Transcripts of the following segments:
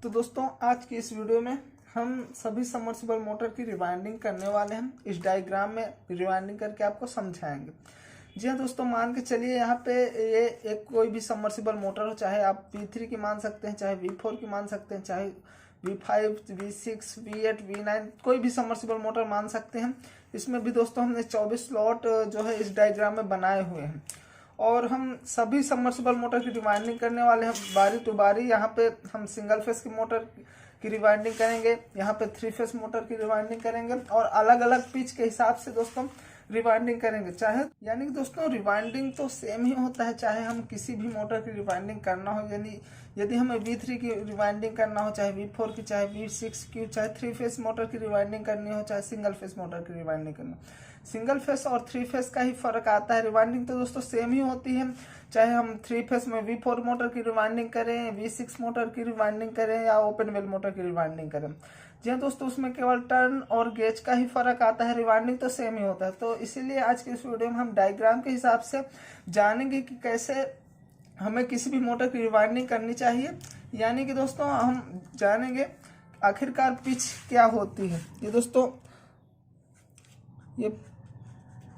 तो दोस्तों आज की इस वीडियो में हम सभी सबमर्सिबल मोटर की रिवाइंडिंग करने वाले हैं। इस डायग्राम में रिवाइंडिंग करके आपको समझाएंगे। जी हाँ दोस्तों, मान के चलिए यहाँ पे ये एक कोई भी सबमर्सिबल मोटर हो, चाहे आप V3 की मान सकते हैं, चाहे V4 की मान सकते हैं, चाहे V5, V6, V8, V9 कोई भी सबमर्सिबल मोटर मान सकते हैं। इसमें भी दोस्तों हमने 24 स्लॉट जो है इस डायग्राम में बनाए हुए हैं और हम सभी सबमर्सिबल मोटर की रिवाइंडिंग करने वाले हैं बारी टू बारी। यहाँ पे हम सिंगल फेस की मोटर की रिवाइंडिंग करेंगे, यहाँ पे 3 फेस मोटर की रिवाइंडिंग करेंगे और अलग अलग पिच के हिसाब से दोस्तों रिवाइंडिंग करेंगे। चाहे यानी कि दोस्तों रिवाइंडिंग तो सेम ही होता है, चाहे हम किसी भी मोटर की रिवाइंडिंग करना हो, यानी यदि हमें V3 की रिवाइंडिंग करना हो, चाहे V4 की, चाहे V6 की, चाहे 3 फेस मोटर की रिवाइंडिंग करनी हो, चाहे सिंगल फेस मोटर की रिवाइंडिंग करनी हो, सिंगल फेस और 3 फेस का ही फर्क आता है। रिवाइंडिंग तो दोस्तों सेम ही होती है, चाहे हम 3 फेस में V4 मोटर की रिवाइंडिंग करें, V6 मोटर की रिवाइंडिंग करें या ओपन वेल मोटर की रिवाइंडिंग करें। जी हाँ दोस्तों, उसमें केवल टर्न और गेज का ही फर्क आता है, रिवाइंडिंग तो सेम ही होता है। तो इसीलिए आज की इस वीडियो में हम डायग्राम के हिसाब से जानेंगे कि कैसे हमें किसी भी मोटर की रिवाइंडिंग करनी चाहिए। यानी कि दोस्तों हम जानेंगे आखिरकार पिच क्या होती है। ये दोस्तों ये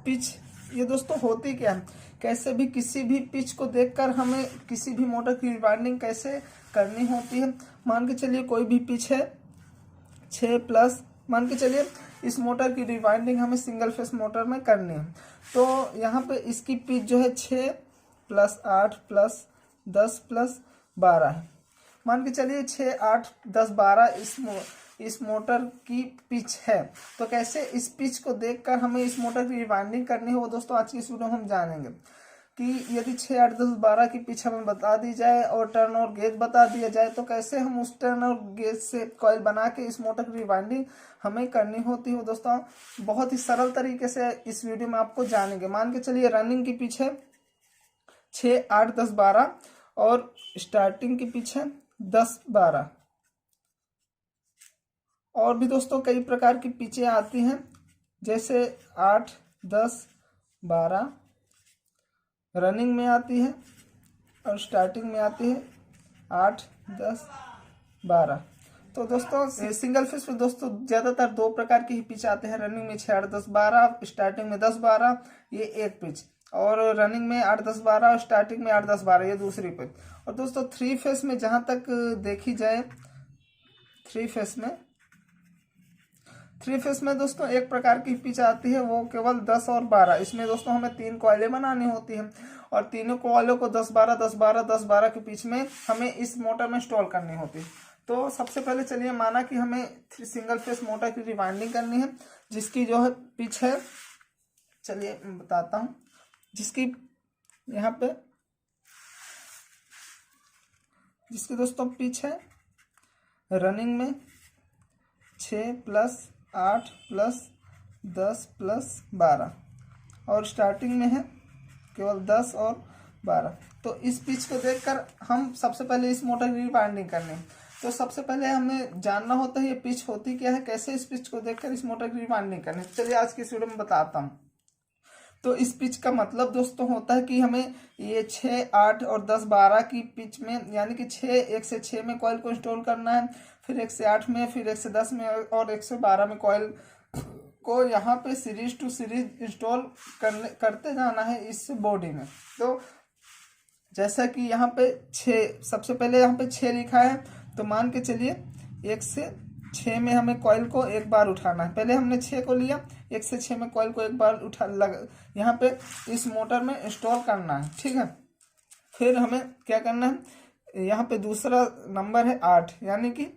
पिच ये दोस्तों होती क्या है, कैसे भी किसी भी पिच को देखकर हमें किसी भी मोटर की रिवाइंडिंग कैसे करनी होती है। मान के चलिए कोई भी पिच है 6+, मान के चलिए इस मोटर की रिवाइंडिंग हमें सिंगल फेस मोटर में करनी है। तो यहाँ पे इसकी पिच जो है 6+8+10+12 है। मान के चलिए 6, 8, 10, 12 इस मोटर की पिच है। तो कैसे इस पिच को देखकर हमें इस मोटर की रिवाइंडिंग करनी है वो दोस्तों आज की इस वीडियो में हम जानेंगे कि यदि 6, 8, 10, 12 की पिच हमें बता दी जाए और टर्न और गेज बता दिया जाए तो कैसे हम उस टर्न और गेज से कॉइल बना के इस मोटर की रिवाइंडिंग हमें करनी होती है दोस्तों। बहुत ही सरल तरीके से इस वीडियो में आपको जानेंगे। मान के चलिए रनिंग की पिच है 6, 8, 10, 12 और स्टार्टिंग की पिच है 10, 12। और भी दोस्तों कई प्रकार की पिचें आती हैं, जैसे 8, 10, 12 रनिंग में आती है और स्टार्टिंग में आती है 8, 10, 12। तो दोस्तों सिंगल फेस में दोस्तों ज़्यादातर 2 प्रकार की ही पिच आते हैं। रनिंग में 6, 8, 10, 12, स्टार्टिंग में 10, 12 ये एक पिच, और रनिंग में 8, 10, 12 और स्टार्टिंग में 8, 10, 12 ये दूसरी पिच। और दोस्तों 3 फेस में जहाँ तक देखी जाए 3 फेस में दोस्तों एक प्रकार की पिच आती है, वो केवल 10 और 12। इसमें दोस्तों हमें 3 कॉइलें बनानी होती हैं और तीनों कॉइलों को 10, 12, 10, 12, 10, 12 के पिच में हमें इस मोटर में इंस्टॉल करनी होती है। तो सबसे पहले चलिए माना कि हमें सिंगल फेस मोटर की रिवाइंडिंग करनी है, जिसकी जो है पिच है, चलिए मैं बताता हूँ, जिसकी यहाँ पे जिसकी दोस्तों पिच है रनिंग में 6+8+10+12 और स्टार्टिंग में है केवल 10 और 12। तो इस पिच को देखकर हम सबसे पहले इस मोटर की रिवाइंडिंग करनी है। तो सबसे पहले हमें जानना होता है ये पिच होती क्या है, कैसे इस पिच को देखकर इस मोटर की रिवाइंडिंग करनी है। चलिए आज की इस वीडियो में बताता हूँ। तो इस पिच का मतलब दोस्तों होता है कि हमें ये 6, 8 और 10, 12 की पिच में, यानी कि 1 से 6 में कॉइल को इंस्टॉल करना है, फिर 1 से 8 में, फिर 1 से 10 में और 1 से 12 में कॉइल को यहाँ पे सीरीज टू सीरीज इंस्टॉल करते जाना है इस बॉडी में। तो जैसा कि यहाँ पे 6, सबसे पहले यहाँ पे 6 लिखा है, तो मान के चलिए 1 से 6 में हमें कॉइल को एक बार उठाना है। पहले हमने 6 को लिया, 1 से 6 में कॉइल को एक बार यहाँ पे इस मोटर में इंस्टॉल करना है, ठीक है। फिर हमें क्या करना है, यहाँ पे दूसरा नंबर है 8, यानी कि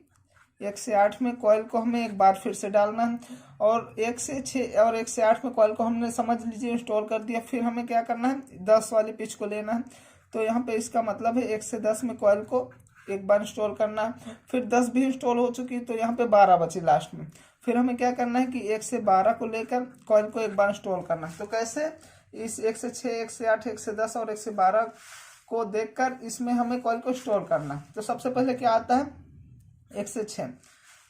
1 से 8 में कॉइल को हमें एक बार फिर से डालना है, और 1 से 6 और 1 से 8 में कॉइल को हमने समझ लीजिए इंस्टॉल कर दिया। फिर हमें क्या करना है, 10 वाली पिच को लेना है। तो यहाँ पे इसका मतलब है 1 से 10 में कॉइल को एक बार इंस्टॉल करना है, फिर 10 भी इंस्टॉल हो चुकी, तो यहाँ पे 12 बची लास्ट में। फिर हमें क्या करना है कि 1 से 12 को लेकर कॉइल को एक बार इंस्टॉल करना है। तो कैसे इस 1 से 6, 1 से 8, 1 से 10 और 1 से 12 को देखकर इसमें हमें कॉइल को इंस्टॉल करना है। तो सबसे पहले क्या आता है 1 से 6,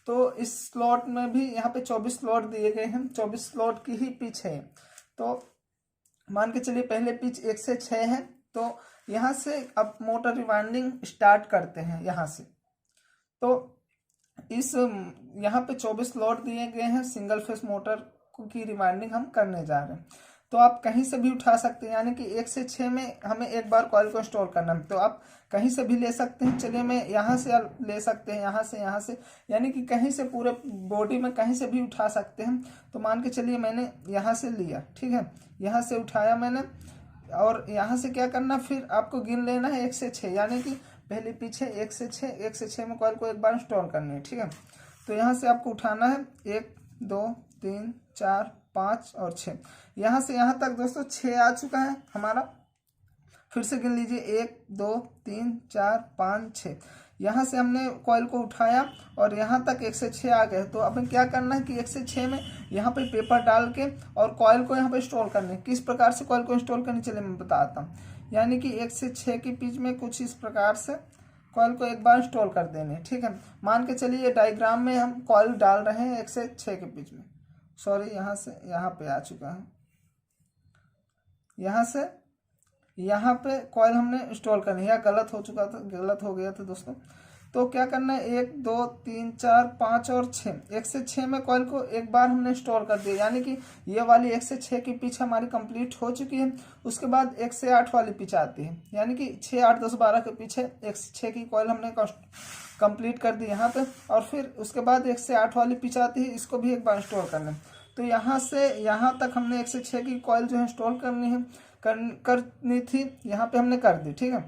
तो इस स्लॉट में भी यहाँ पे 24 स्लॉट दिए गए हैं, 24 स्लॉट की ही पिच है। तो मान के चलिए पहले पिच 1 से 6 है, तो यहाँ से अब मोटर रिवाइंडिंग स्टार्ट करते हैं यहाँ से। तो इस यहाँ पे 24 स्लॉट दिए गए हैं सिंगल फेस मोटर की रिवाइंडिंग हम करने जा रहे हैं। तो आप कहीं से भी उठा सकते हैं, यानी कि 1 से 6 में हमें एक बार कॉइल को इंस्टॉल करना है, तो आप कहीं से भी ले सकते हैं। चलिए मैं यहाँ से ले सकते हैं, यहाँ से, यानी कि कहीं से पूरे बॉडी में कहीं से भी उठा सकते हैं। तो मान के चलिए मैंने यहाँ से लिया, ठीक है, यहाँ से उठाया मैंने, और यहाँ से क्या करना, फिर आपको गिन लेना है 1 से 6, यानी कि पहले पीछे 1 से 6 में कॉइल को एक बार इंस्टॉल करनी है, ठीक है। तो यहाँ से आपको उठाना है 1 2 3 4 5 और 6, यहाँ से यहाँ तक दोस्तों 6 आ चुका है हमारा। फिर से गिन लीजिए 1 2 3 4 5 6, यहाँ से हमने कॉइल को उठाया और यहाँ तक 1 से 6 आ गए। तो अब क्या करना है कि 1 से 6 में यहाँ पे पेपर डाल के और कॉइल को यहाँ पे इंस्टॉल करने, किस प्रकार से कॉइल को इंस्टॉल करनी, चलिए मैं बताता हूँ। यानी कि 1 से 6 के बीच में कुछ इस प्रकार से कॉइल को एक बार इंस्टॉल कर देने, ठीक है। मान के चलिए डायग्राम में हम कॉइल डाल रहे हैं 1 से 6 के बीच में, सॉरी यहाँ से यहाँ पे आ चुका है, यहाँ से यहाँ पे कॉइल हमने इंस्टॉल करनी है, गलत हो चुका था, गलत हो गया था दोस्तों। तो क्या करना है 1 2 3 4 5 और 6, 1 से 6 में कॉइल को एक बार हमने इंस्टॉल कर दिया, यानी कि ये वाली 1 से 6 की पिच हमारी कंप्लीट हो चुकी है। उसके बाद 1 से 8 वाली पिच आती है, यानी कि 6 8 10 12 के पीछे 1 से 6 की कॉइल हमने कंप्लीट कर दी यहाँ पे, और फिर उसके बाद 1 से 8 वाली पिच आती है, इसको भी एक बार इंस्टॉल करना है। तो यहाँ से यहाँ तक हमने 1 से 6 की कॉइल जो है इंस्टॉल करनी है, करनी थी, यहाँ पे हमने कर दी, ठीक है।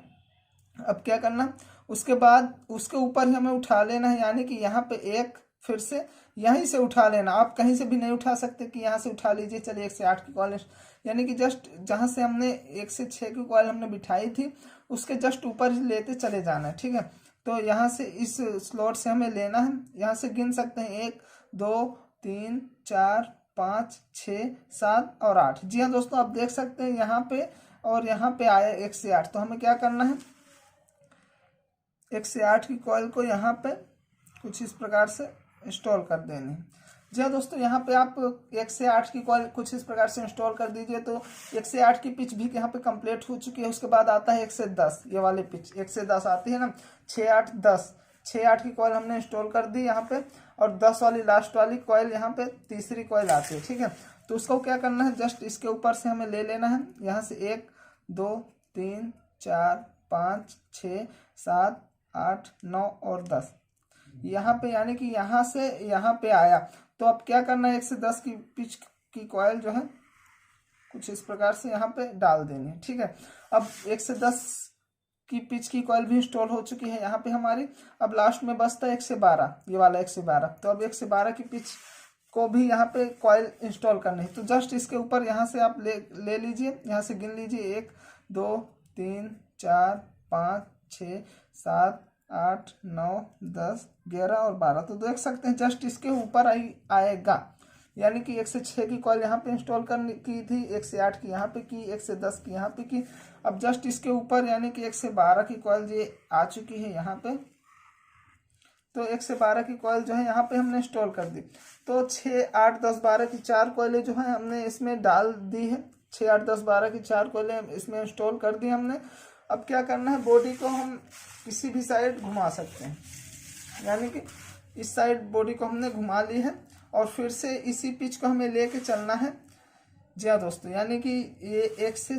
अब क्या करना, उसके बाद उसके ऊपर ही हमें उठा लेना है, यानी कि यहाँ पे एक फिर से यहीं से उठा लेना, आप कहीं से भी नहीं उठा सकते कि यहाँ से उठा लीजिए। चलिए 1 से 8 की कॉइल, यानी कि जस्ट जहाँ से हमने 1 से 6 की कॉइल हमने बिठाई थी उसके जस्ट ऊपर ही लेते चले जाना है, ठीक है। तो यहाँ से इस स्लॉट से हमें लेना है, यहाँ से गिन सकते हैं 1 2 3 4 5 6 7 और 8। जी हाँ दोस्तों, आप देख सकते हैं यहाँ पे और यहाँ पे आया 1 से 8। तो हमें क्या करना है, 1 से 8 की कॉइल को यहाँ पे कुछ इस प्रकार से इंस्टॉल कर देनी है। जी हाँ दोस्तों, यहाँ पे आप 1 से 8 की कॉइल कुछ इस प्रकार से इंस्टॉल कर दीजिए। तो 1 से 8 की पिच भी यहाँ पे कंप्लीट हो चुकी है। उसके बाद आता है 1 से 10, ये वाली पिच 1 से 10 आती है ना, 6 8 10, 6 8 की कॉइल हमने इंस्टॉल कर दी यहाँ पे, और 10 वाली लास्ट वाली कॉइल यहाँ पे तीसरी कॉइल आती है, ठीक है। तो उसको क्या करना है, जस्ट इसके ऊपर से हमें ले लेना है, यहाँ से 1 2 3 4 5 6 7 8 9 और 10 यहाँ पे, यानी कि यहाँ से यहाँ पे आया। तो अब क्या करना है, 1 से 10 की पिच की कॉइल जो है कुछ इस प्रकार से यहाँ पे डाल देनी है, ठीक है। अब 1 से 10 की पिच की कॉइल भी इंस्टॉल हो चुकी है यहाँ पे हमारी। अब लास्ट में बचता है 1 से 12, ये वाला 1 से 12। तो अब 1 से 12 की पिच को भी यहाँ पे कॉइल इंस्टॉल करनी है। तो जस्ट इसके ऊपर यहाँ से आप ले लीजिए, यहाँ से गिन लीजिए 1 2 3 4 5 6 7 8 9 10 11 और 12। तो देख सकते हैं जस्ट इसके ऊपर आएगा, यानी कि 1 से 6 की कॉइल यहाँ पे इंस्टॉल करनी की थी, 1 से 8 की यहाँ पे की, 1 से 10 की यहाँ पे की। अब जस्ट इसके ऊपर यानी कि 1 से 12 की कॉइल ये आ चुकी है यहाँ पे। तो 1 से 12 की कॉइल जो है यहाँ पे हमने इंस्टॉल कर दी। तो 6 8 10 12 की 4 कॉइलें जो है हमने इसमें डाल दी है, 6 8 10 12 की 4 कॉइलें इसमें इंस्टॉल कर दी हमने। अब क्या करना है, बॉडी को हम किसी भी साइड घुमा सकते हैं, यानी कि इस साइड बॉडी को हमने घुमा ली है, और फिर से इसी पिच को हमें लेके चलना है। जी हाँ दोस्तों, यानी कि ये 1 से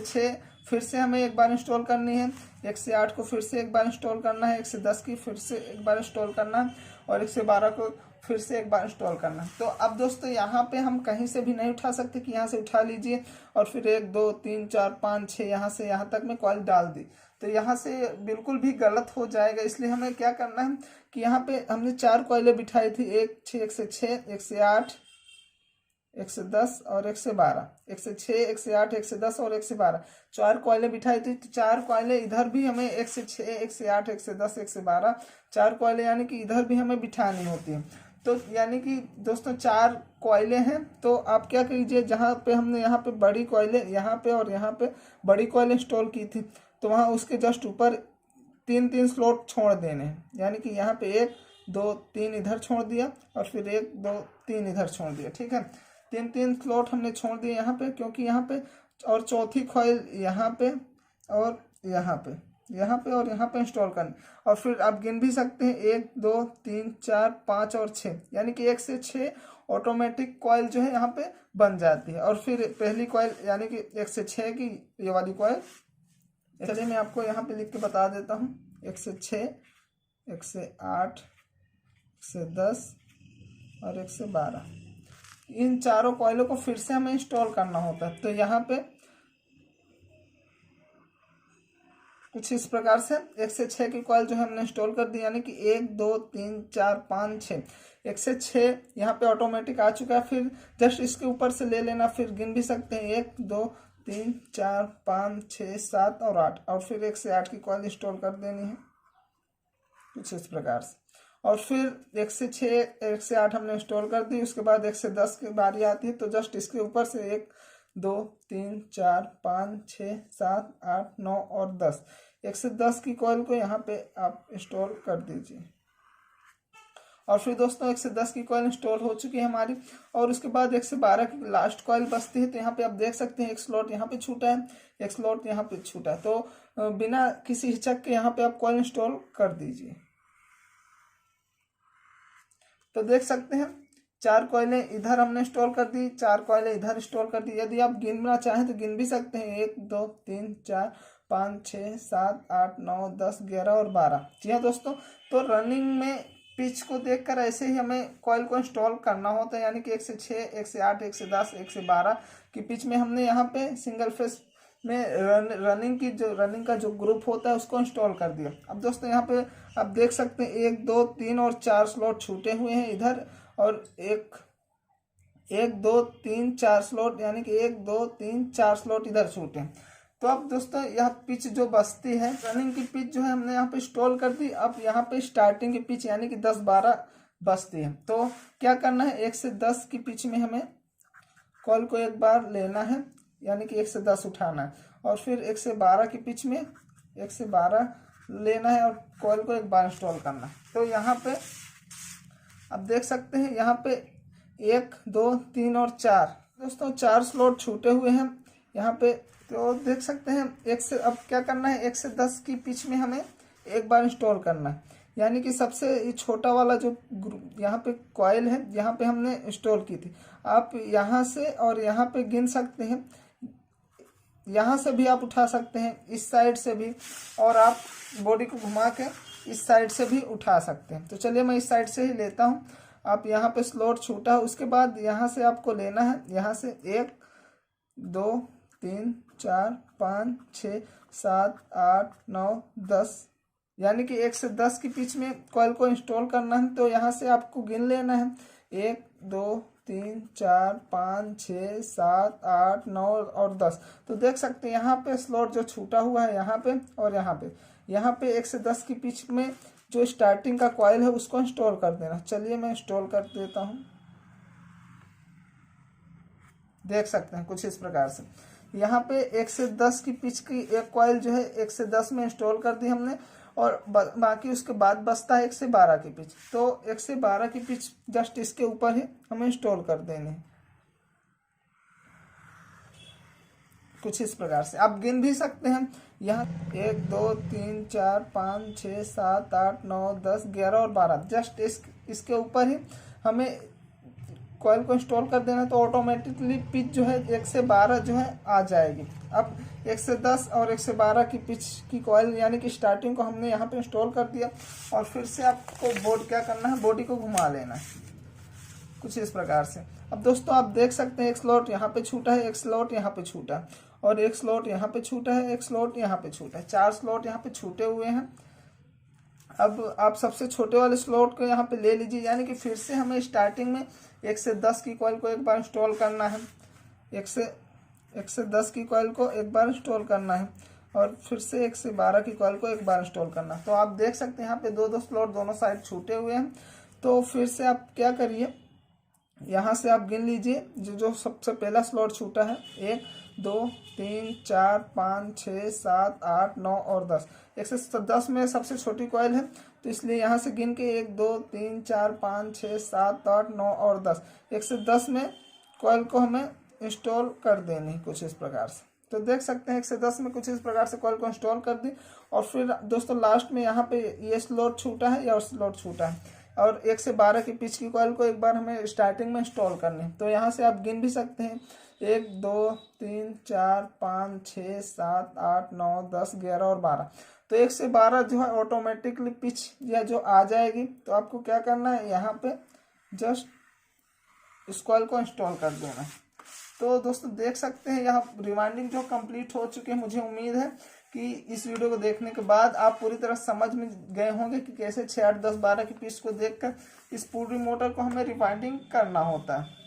6 फिर से हमें एक बार इंस्टॉल करनी है, 1 से 8 को फिर से एक बार इंस्टॉल करना है, 1 से 10 की फिर से एक बार इंस्टॉल करना है, और 1 से 12 को फिर से एक बार इंस्टॉल करना है। तो अब दोस्तों यहाँ पे हम कहीं से भी नहीं उठा सकते कि यहाँ से उठा लीजिए और फिर 1 2 3 4 5 6 यहाँ से यहाँ तक में कॉइल डाल दी, तो यहाँ से बिल्कुल भी गलत हो जाएगा। इसलिए हमें क्या करना है कि यहाँ पे हमने 4 कॉइलें बिठाई थी, 1 से 6 1 से 8 1 से 10 और 1 से 12, 1 से 6 1 से 8 1 से 10 और 1 से 12, 4 कॉइलें बिठाई थी। तो 4 कॉइलें इधर भी हमें 1 से 6 1 से 8 1 से 10 1 से 12 4 कॉइलें यानी कि इधर भी हमें बिठानी होती है। तो यानी कि दोस्तों 4 कॉइलें हैं। तो आप क्या कीजिए, जहाँ पे हमने यहाँ पे बड़ी कॉइलें यहाँ पे और यहाँ पे बड़ी कॉइल इंस्टॉल की थी, तो वहाँ उसके जस्ट ऊपर 3 स्लॉट छोड़ देने हैं, यानी कि यहाँ पे 1 2 3 इधर छोड़ दिया और फिर 1 2 3 इधर छोड़ दिया, ठीक है। 3 स्लॉट हमने छोड़ दिए यहाँ पे, क्योंकि यहाँ पे, और चौथी कॉइल यहाँ पे और यहाँ पे, यहाँ पे और यहाँ पे इंस्टॉल करनी। और फिर आप गिन भी सकते हैं 1 2 3 4 5 और 6, यानी कि 1 से 6 ऑटोमेटिक कॉइल जो है यहाँ पे बन जाती है। और फिर पहली कॉइल यानी कि 1 से 6 की ये वाली कॉइल, चलिए मैं आपको यहाँ पे लिख के बता देता हूँ। 1 से 6, 1 से 8, 1 से 10 और 1 से 12, इन चारों कॉइलों को फिर से हमें इंस्टॉल करना होता है। तो यहाँ पे कुछ इस प्रकार से 1 से 6 की कॉइल जो है हमने इंस्टॉल कर दी, यानी कि 1 2 3 4 5 6, 1 से 6 यहाँ पे ऑटोमेटिक आ चुका है। फिर जस्ट इसके ऊपर से ले लेना, फिर गिन भी सकते हैं 1 2 3 4 5 6 7 और 8, और फिर 1 से 8 की कॉइल इंस्टॉल कर देनी है कुछ इस प्रकार से। और फिर 1 से 6 1 से 8 हमने इंस्टॉल कर दी। उसके बाद 1 से 10 की बारी आती है, तो जस्ट इसके ऊपर से 1 2 3 4 5 6 7 8 9 और 10, 1 से 10 की कॉइल को यहाँ पे आप इंस्टॉल कर दीजिए। और फिर दोस्तों 1 से 10 की कॉइल इंस्टॉल हो चुकी है हमारी। और उसके बाद 1 से 12 की लास्ट कॉइल बचती है। तो यहाँ पे आप देख सकते हैं एक स्लॉट यहाँ पे छूटा है, एक स्लॉट यहाँ पे छूटा है। तो बिना किसी हिचक के यहाँ पे आप कॉइल इंस्टॉल कर दीजिए। तो देख सकते हैं 4 कॉइलें इधर हमने इंस्टॉल कर दी, 4 कॉइलें इधर इंस्टॉल कर दी। यदि आप गिनना चाहें तो गिन भी सकते हैं 1 2 3 4 5 6 7 8 9 10 11 और 12। जी हाँ दोस्तों, तो रनिंग में पिच को देखकर ऐसे ही हमें कॉइल को इंस्टॉल करना होता है, यानी कि 1 से 6 1 से 8 1 से 10 1 से 12 की पिच में हमने यहाँ पे सिंगल फेस में रनिंग का जो ग्रुप होता है उसको इंस्टॉल कर दिया। अब दोस्तों यहाँ पे आप देख सकते हैं 1 2 3 और 4 स्लॉट छूटे हुए हैं इधर, और 1 2 3 4 स्लॉट, यानी कि 1 2 3 4 स्लॉट इधर छूटे हैं। तो अब दोस्तों यह पिच जो बचती है, रनिंग की पिच जो है हमने यहाँ पे इंस्टॉल कर दी। अब यहाँ पे स्टार्टिंग की पिच यानी कि 10 12 बचती है। तो क्या करना है, 1 से 10 की पिच में हमें कॉल को एक बार लेना है, यानी कि 1 से 10 उठाना है। और फिर 1 से 12 की पिच में 1 से 12 लेना है और कॉइल को एक बार इंस्टॉल करना है। तो यहाँ पे आप देख सकते हैं यहाँ पे 1 2 3 और 4 दोस्तों 4 स्लॉट छूटे हुए हैं यहाँ पे। तो देख सकते हैं 1 से, अब क्या करना है, 1 से 10 की पिच में हमें एक बार इंस्टॉल करना है, यानी कि सबसे छोटा वाला जो यहाँ पे कॉइल है यहाँ पे हमने इंस्टॉल की थी। आप यहाँ से और यहाँ पे गिन सकते हैं, यहाँ से भी आप उठा सकते हैं, इस साइड से भी, और आप बॉडी को घुमा के इस साइड से भी उठा सकते हैं। तो चलिए मैं इस साइड से ही लेता हूँ। आप यहाँ पे स्लॉट छूटा है, उसके बाद यहाँ से आपको लेना है, यहाँ से 1 2 3 4 5 6 7 8 9 10, यानी कि 1 से 10 की पिच में कॉइल को इंस्टॉल करना है। तो यहाँ से आपको गिन लेना है 1 2 3 4 5 6 7 8 9 और 10। तो देख सकते हैं यहाँ पे स्लॉट जो छूटा हुआ है यहाँ पे और यहाँ पे 1 से 10 की पिच में जो स्टार्टिंग का कॉइल है उसको इंस्टॉल कर देना। चलिए मैं इंस्टॉल कर देता हूँ। देख सकते हैं कुछ इस प्रकार से यहाँ पे 1 से 10 की पिच की एक कॉइल जो है 1 से 10 में इंस्टॉल कर दी हमने, और बाकी उसके बाद बचता है 1 से 12 की पिच। तो 1 से 12 की पिच जस्ट इसके ऊपर ही हमें इंस्टॉल कर देने हैं कुछ इस प्रकार से। आप गिन भी सकते हैं यहाँ 1 2 3 4 5 6 7 8 9 10 11 और 12, जस्ट इसके ऊपर ही हमें कॉइल को इंस्टॉल कर देना। तो ऑटोमेटिकली पिच जो है 1 से 12 जो है आ जाएगी। अब 1 से 10 और 1 से 12 की पिच की कॉइल यानी कि स्टार्टिंग को हमने यहाँ पे इंस्टॉल कर दिया, और फिर से आपको बोर्ड क्या करना है, बॉडी को घुमा लेना है कुछ इस प्रकार से। अब दोस्तों आप देख सकते हैं एक स्लॉट यहाँ पे छूटा है, एक स्लॉट यहाँ पे छूटा है, और एक स्लॉट यहाँ पे छूटा है, एक स्लॉट यहाँ पे छूटा है, 4 स्लॉट यहाँ पे छूटे हुए हैं। अब आप सबसे छोटे वाले स्लॉट को यहाँ पे ले लीजिए, यानी कि फिर से हमें स्टार्टिंग में 1 से 10 की कॉइल को एक बार इंस्टॉल करना है, 1 से 10 की कॉइल को एक बार इंस्टॉल करना है, और फिर से 1 से 12 की कॉइल को एक बार इंस्टॉल करना है। तो आप देख सकते हैं यहाँ पे 2 स्लॉट दोनों साइड छूटे हुए हैं। तो फिर से आप क्या करिए, यहाँ से आप गिन लीजिए जो सबसे पहला स्लॉट छूटा है, 1 2 3 4 5 6 7 8 9 और 10। 1 से 10 में सबसे छोटी कॉइल है, तो इसलिए यहाँ से गिन के 1 2 3 4 5 6 7 8 9 और 10, 1 से 10 में कॉइल को हमें इंस्टॉल कर देनी कुछ इस प्रकार से। तो देख सकते हैं 1 से 10 में कुछ इस प्रकार से कॉइल को इंस्टॉल कर दी। और फिर दोस्तों लास्ट में यहाँ पे ये स्लॉट छूटा है या स्लॉट छूटा है, और 1 से 12 की पिच की कॉइल को एक बार हमें स्टार्टिंग में इंस्टॉल करनी है। तो यहाँ से आप गिन भी सकते हैं 1 2 3 4 5 6 7 8 9 10 11 और 12। तो 1 से 12 जो है ऑटोमेटिकली पिच या जो आ जाएगी। तो आपको क्या करना है, यहाँ पे जस्ट इस कॉइल को इंस्टॉल कर देना। तो दोस्तों देख सकते हैं यहाँ रिवाइंडिंग जो कंप्लीट हो चुकी है। मुझे उम्मीद है कि इस वीडियो को देखने के बाद आप पूरी तरह समझ में गए होंगे कि कैसे 6 8 10 12 की पिच को देखकर इस पूरी मोटर को हमें रिवाइंडिंग करना होता है।